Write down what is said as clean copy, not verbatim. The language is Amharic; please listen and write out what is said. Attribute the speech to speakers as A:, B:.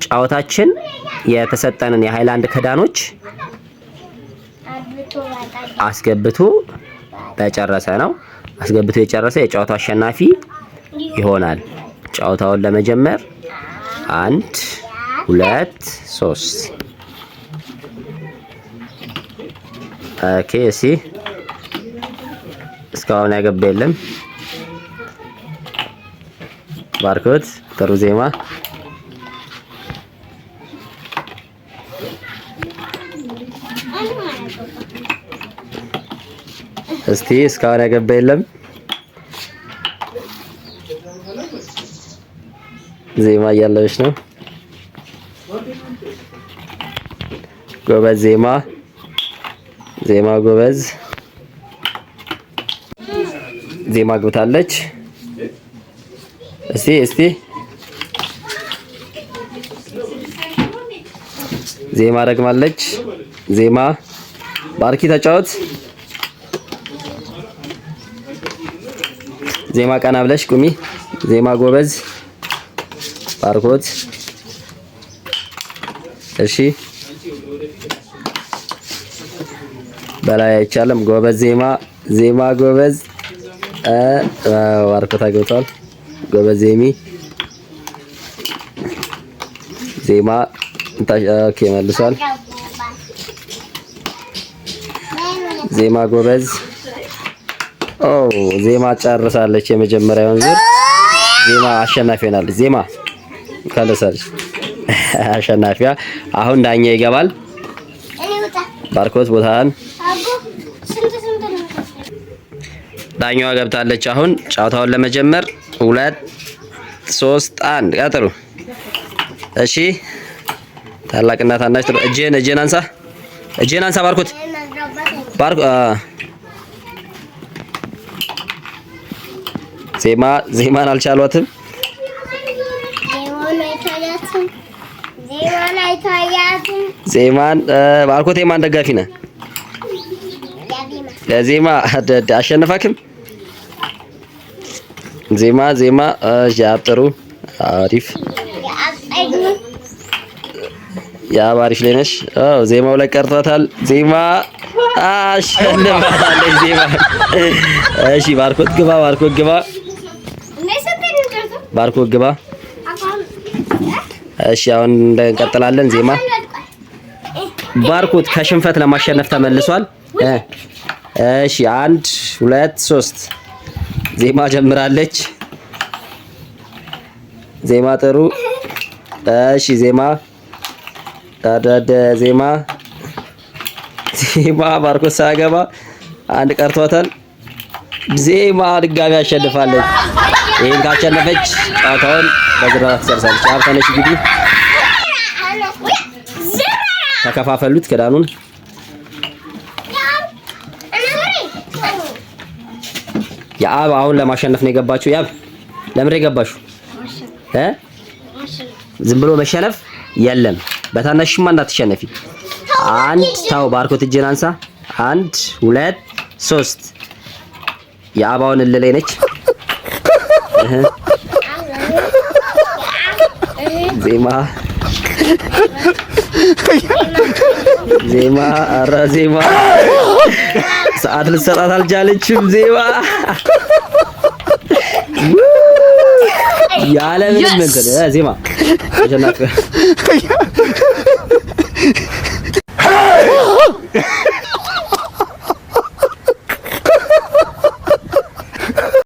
A: ጫወታችን የተሰጠንን የሃይላንድ ክዳኖች አስገብቶ በጨረሰ ነው። አስገብቶ የጨረሰ የጨዋታው አሸናፊ ይሆናል። ጨዋታውን ለመጀመር 1 2 3 ኦኬ። እሺ እስካሁን ያገባ የለም። ባርኮት ጥሩ ዜማ። እስቲ እስካሁን ያገባ የለም። ዜማ እያለች ነው። ጎበዝ ዜማ፣ ዜማ ጎበዝ። ዜማ ግብታለች። እስቲ ዜማ ደግማለች። ዜማ ባርኪ ተጫወት። ዜማ ቀና ብለሽ ቁሚ። ዜማ ጎበዝ። ባርኮት እሺ፣ በላይ አይቻልም። ጎበዝ ዜማ፣ ዜማ ጎበዝ። ባርኮት አግብቷል። ጎበዝ ዜሚ። ዜማ ኦኬ መልሷል። ዜማ ጎበዝ። ኦ ዜማ ጨርሳለች የመጀመሪያውን ዙር። ዜማ አሸናፊ ሆናለች። ዜማ ካለሰልሽ አሸናፊያ። አሁን ዳኛ ይገባል። ባርኮት ቦታን ዳኛዋ ገብታለች። አሁን ጨዋታውን ለመጀመር 2 3 1 ቀጥሉ። እሺ ታላቅና ታናሽ ጥሩ። እጄን አንሳ፣ እጄን አንሳ። ባርኮት ዜማን አልቻሏትም። ዜማን ባርኮት የማን ደጋፊ ነህ? ለዜማ አሸነፋክም። ዜማ ጥሩ አሪፍ አሪፍ ላይ ነሽ። ዜማው ላይ ቀርቷታል። ዜማ አሸንፋለች። ዜማ እሺ፣ ባርኮት ግባ፣ ባርኮት ግባ፣ ባርኮት ግባ። እሺ አሁን እንቀጥላለን። ዜማ ባርኮት ከሽንፈት ለማሸነፍ ተመልሷል። እሺ 1 2 3 ዜማ ጀምራለች። ዜማ ጥሩ። እሺ ዜማ ዜማ ባርኮት ሳገባ አንድ ቀርቷታል። ዜማ ድጋሚ አሸንፋለች። ይሄን ካሸነፈች ጨዋታውን በግራ ትጨርሳለች። አብተነሽ ግቢ ተከፋፈሉት ክዳኑን። ያብ አሁን ለማሸነፍ ነው የገባችው። ያብ ለምን የገባሽው? ዝም ብሎ መሸነፍ የለም። በታናሽማ እንዳትሸነፊ። 1 ታው ባርኮት እጄን አንሳ። 1 2 3 የአባውን እልለይ ነች። ዜማ ኧረ ዜማ ሰዓት ልትሰጣት አልቻለችም። ዜማ ያለ ምንም እንትን ዜማ